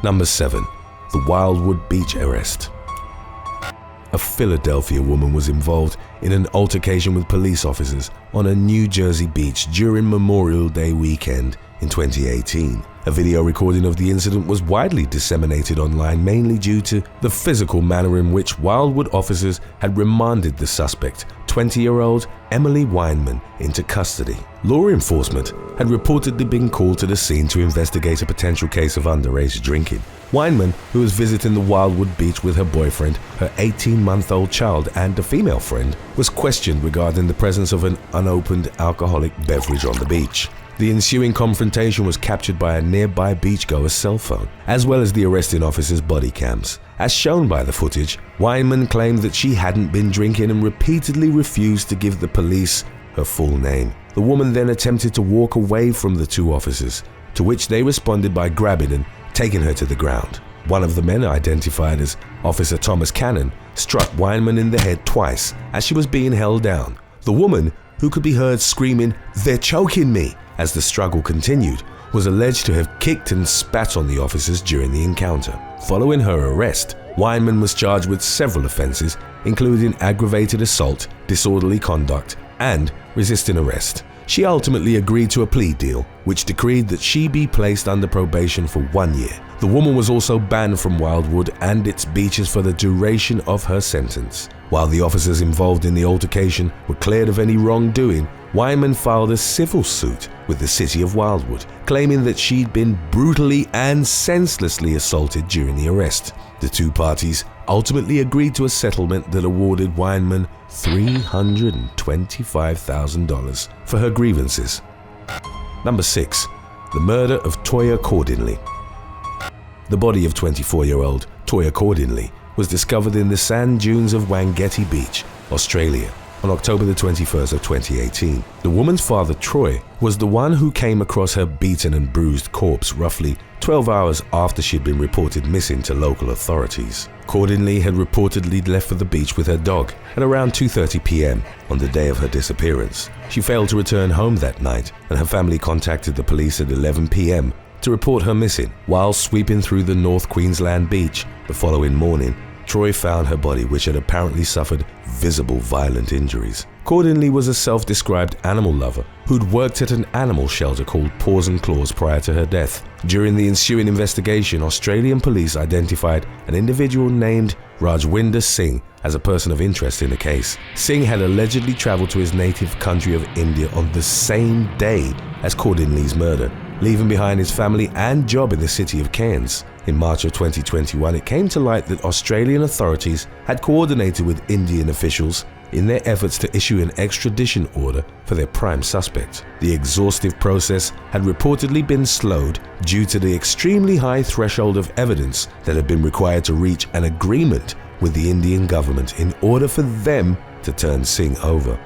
Number 7. The Wildwood Beach Arrest. A Philadelphia woman was involved in an altercation with police officers on a New Jersey beach during Memorial Day weekend in 2018. A video recording of the incident was widely disseminated online, mainly due to the physical manner in which Wildwood officers had remanded the suspect, 20-year-old Emily Weinman, into custody. Law enforcement had reportedly been called to the scene to investigate a potential case of underage drinking. Weinman, who was visiting the Wildwood Beach with her boyfriend, her 18-month-old child, and a female friend, was questioned regarding the presence of an unopened alcoholic beverage on the beach. The ensuing confrontation was captured by a nearby beachgoer's cell phone, as well as the arresting officer's body cams. As shown by the footage, Weinman claimed that she hadn't been drinking and repeatedly refused to give the police her full name. The woman then attempted to walk away from the two officers, to which they responded by grabbing and taking her to the ground. One of the men, identified as Officer Thomas Cannon, struck Weinman in the head twice as she was being held down. The woman, who could be heard screaming, "They're choking me!" as the struggle continued, was alleged to have kicked and spat on the officers during the encounter. Following her arrest, Weinman was charged with several offenses, including aggravated assault, disorderly conduct, and resisting arrest. She ultimately agreed to a plea deal, which decreed that she be placed under probation for 1 year. The woman was also banned from Wildwood and its beaches for the duration of her sentence. While the officers involved in the altercation were cleared of any wrongdoing, Weinman filed a civil suit with the city of Wildwood, claiming that she'd been brutally and senselessly assaulted during the arrest. The two parties ultimately agreed to a settlement that awarded Weinman $325,000 for her grievances. Number 6. The murder of TOYAH Cordingley. The body of 24-year-old TOYAH Cordingley was discovered in the sand dunes of Wangeti Beach, Australia, on October the 21st of 2018. The woman's father, Troy, was the one who came across her beaten and bruised corpse roughly 12 hours after she'd been reported missing to local authorities. Cordingley had reportedly left for the beach with her dog at around 2:30 p.m. on the day of her disappearance. She failed to return home that night, and her family contacted the police at 11 p.m. to report her missing. While sweeping through the North Queensland beach the following morning, Troy found her body, which had apparently suffered visible violent injuries. Cordingley was a self-described animal lover who'd worked at an animal shelter called Paws and Claws prior to her death. During the ensuing investigation, Australian police identified an individual named Rajwinder Singh as a person of interest in the case. Singh had allegedly traveled to his native country of India on the same day as Cordingley's murder, leaving behind his family and job in the city of Cairns. In March of 2021, it came to light that Australian authorities had coordinated with Indian officials in their efforts to issue an extradition order for their prime suspect. The exhaustive process had reportedly been slowed due to the extremely high threshold of evidence that had been required to reach an agreement with the Indian government in order for them to turn Singh over.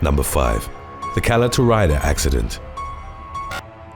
Number 5. The Calatorida accident.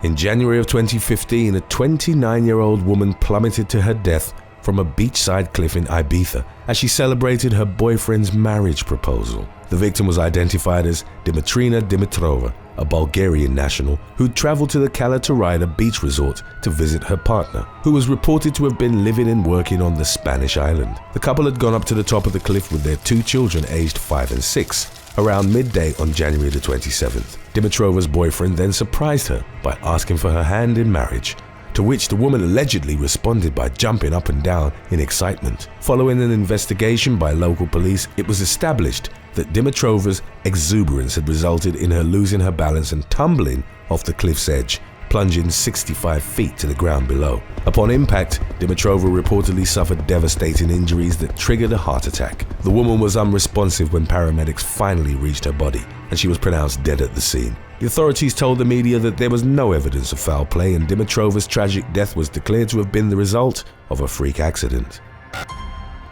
In January of 2015, a 29-year-old woman plummeted to her death from a beachside cliff in Ibiza as she celebrated her boyfriend's marriage proposal. The victim was identified as Dimitrina Dimitrova, a Bulgarian national who'd traveled to the Calatorida beach resort to visit her partner, who was reported to have been living and working on the Spanish island. The couple had gone up to the top of the cliff with their 2 children aged 5 and 6 around midday on January the 27th. Dimitrova's boyfriend then surprised her by asking for her hand in marriage, to which the woman allegedly responded by jumping up and down in excitement. Following an investigation by local police, it was established that Dimitrova's exuberance had resulted in her losing her balance and tumbling off the cliff's edge, plunging 65 feet to the ground below. Upon impact, Dimitrova reportedly suffered devastating injuries that triggered a heart attack. The woman was unresponsive when paramedics finally reached her body, and she was pronounced dead at the scene. The authorities told the media that there was no evidence of foul play, and Dimitrova's tragic death was declared to have been the result of a freak accident.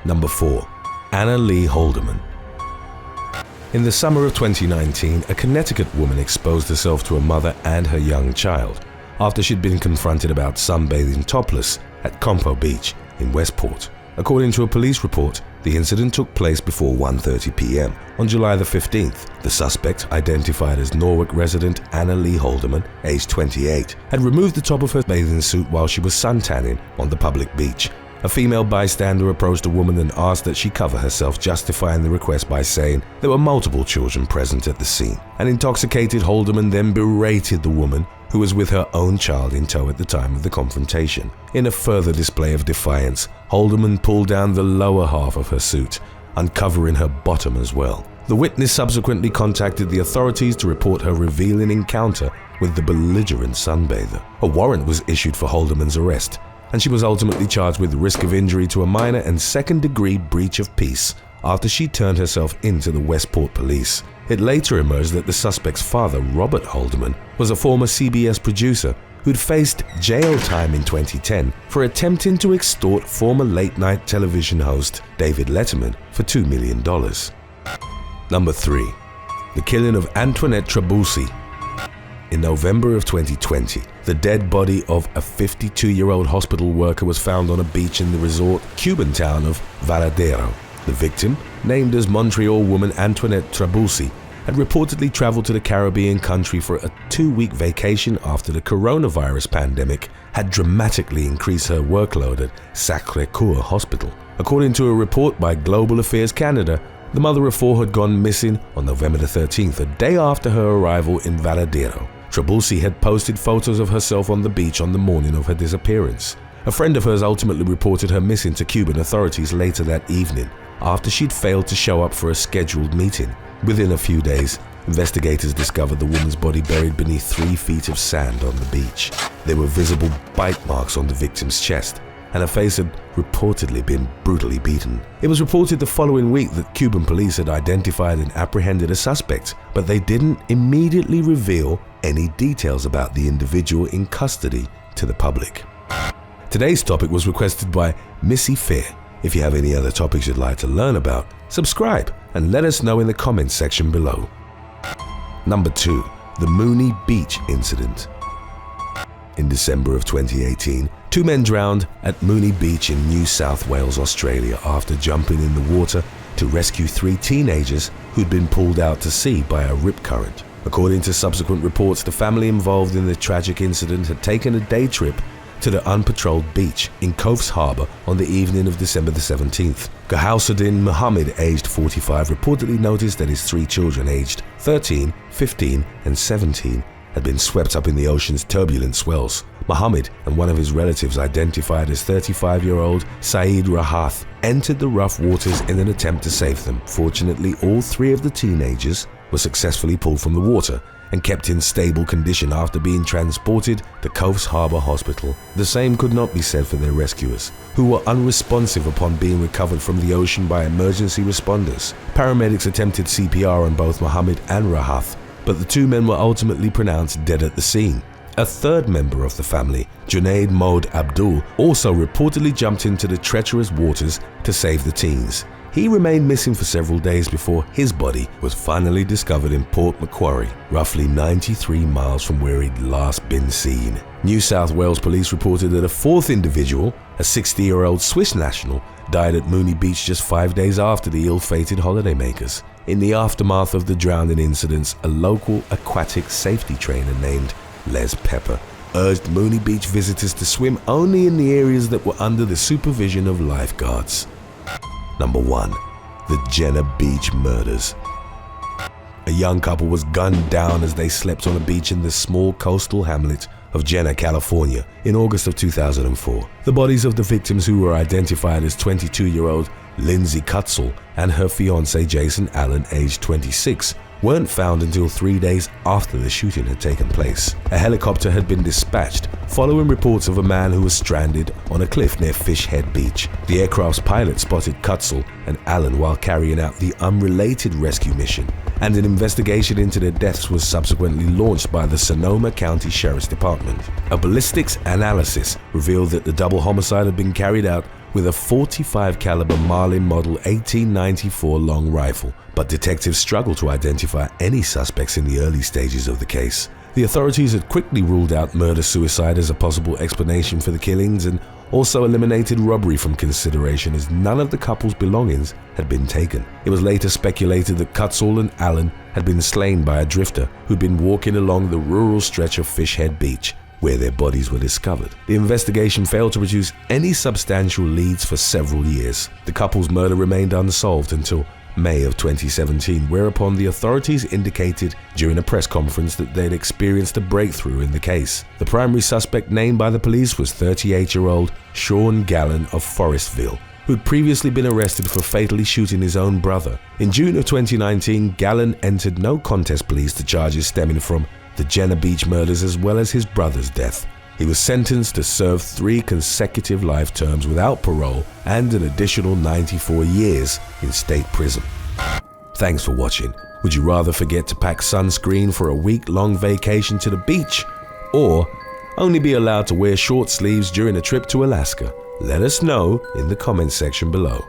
Number 4. Anna Lee Halderman. In the summer of 2019, a Connecticut woman exposed herself to a mother and her young child after she'd been confronted about sunbathing topless at Compo Beach in Westport. According to a police report, The incident took place before 1:30 p.m. on July the 15th. The suspect, identified as Norwich resident Anna Lee Halderman, aged 28, had removed the top of her bathing suit while she was suntanning on the public beach. A female bystander approached the woman and asked that she cover herself, justifying the request by saying there were multiple children present at the scene. An intoxicated Halderman then berated the woman, who was with her own child in tow at the time of the confrontation. In a further display of defiance, Halderman pulled down the lower half of her suit, uncovering her bottom as well. The witness subsequently contacted the authorities to report her revealing encounter with the belligerent sunbather. A warrant was issued for Halderman's arrest, and she was ultimately charged with risk of injury to a minor and second-degree breach of peace after she turned herself into the Westport police. It later emerged that the suspect's father, Robert Halderman, was a former CBS producer who'd faced jail time in 2010 for attempting to extort former late-night television host David Letterman for $2 million. Number 3. The killing of Antoinette Trabulsi. In November of 2020, the dead body of a 52-year-old hospital worker was found on a beach in the resort Cuban town of Varadero. The victim, named as Montreal woman Antoinette Trabulsi, had reportedly traveled to the Caribbean country for a 2-week vacation after the coronavirus pandemic had dramatically increased her workload at Sacré-Cœur Hospital. According to a report by Global Affairs Canada, the mother of 4 had gone missing on November the 13th, a day after her arrival in Varadero. Trabulsi had posted photos of herself on the beach on the morning of her disappearance. A friend of hers ultimately reported her missing to Cuban authorities later that evening, after she'd failed to show up for a scheduled meeting. Within a few days, investigators discovered the woman's body buried beneath 3 feet of sand on the beach. There were visible bite marks on the victim's chest, and her face had reportedly been brutally beaten. It was reported the following week that Cuban police had identified and apprehended a suspect, but they didn't immediately reveal any details about the individual in custody to the public. Today's topic was requested by Missy Fair. If you have any other topics you'd like to learn about, subscribe and let us know in the comments section below. Number 2. The Moonee Beach Incident. In December of 2018, 2 men drowned at Moonee Beach in New South Wales, Australia after jumping in the water to rescue 3 teenagers who'd been pulled out to sea by a rip current. According to subsequent reports, the family involved in the tragic incident had taken a day trip to the unpatrolled beach in Coffs Harbour on the evening of December the 17th. Ghausudin Muhammad, aged 45, reportedly noticed that his 3 children, aged 13, 15 and 17, had been swept up in the ocean's turbulent swells. Muhammad and one of his relatives, identified as 35-year-old Saeed Rahath, entered the rough waters in an attempt to save them. Fortunately, all 3 of the teenagers were successfully pulled from the water and kept in stable condition after being transported to Coffs Harbour Hospital. The same could not be said for their rescuers, who were unresponsive upon being recovered from the ocean by emergency responders. Paramedics attempted CPR on both Muhammad and Rahath, but the 2 men were ultimately pronounced dead at the scene. A 3rd member of the family, Junaid Maud Abdul, also reportedly jumped into the treacherous waters to save the teens. He remained missing for several days before his body was finally discovered in Port Macquarie, roughly 93 miles from where he'd last been seen. New South Wales police reported that a 4th individual, a 60-year-old Swiss national, died at Moonee Beach just 5 days after the ill-fated holidaymakers. In the aftermath of the drowning incidents, a local aquatic safety trainer named Les Pepper urged Moonee Beach visitors to swim only in the areas that were under the supervision of lifeguards. Number 1. The Jenna Beach Murders. A young couple was gunned down as they slept on a beach in the small coastal hamlet of Jenna, California, in August of 2004. The bodies of the victims, who were identified as 22-year-old Lindsay Kutzel and her fiancé Jason Allen, aged 26, weren't found until 3 days after the shooting had taken place. A helicopter had been dispatched following reports of a man who was stranded on a cliff near Fish Head Beach. The aircraft's pilot spotted Kutzel and Allen while carrying out the unrelated rescue mission, and an investigation into their deaths was subsequently launched by the Sonoma County Sheriff's Department. A ballistics analysis revealed that the double homicide had been carried out with a .45 caliber Marlin Model 1894 long rifle, but detectives struggled to identify any suspects in the early stages of the case. The authorities had quickly ruled out murder-suicide as a possible explanation for the killings, and also eliminated robbery from consideration as none of the couple's belongings had been taken. It was later speculated that Cutsall and Allen had been slain by a drifter who'd been walking along the rural stretch of Fishhead Beach, where their bodies were discovered. The investigation failed to produce any substantial leads for several years. The couple's murder remained unsolved until May of 2017, whereupon the authorities indicated during a press conference that they'd experienced a breakthrough in the case. The primary suspect named by the police was 38-year-old Sean Gallen of Forestville, who'd previously been arrested for fatally shooting his own brother. In June of 2019, Gallen entered no contest pleas to charges stemming from the Jenna Beach murders as well as his brother's death. He was sentenced to serve 3 consecutive life terms without parole and an additional 94 years in state prison. Thanks for watching. Would you rather forget to pack sunscreen for a week-long vacation to the beach, or only be allowed to wear short sleeves during a trip to Alaska? Let us know in the comments section below.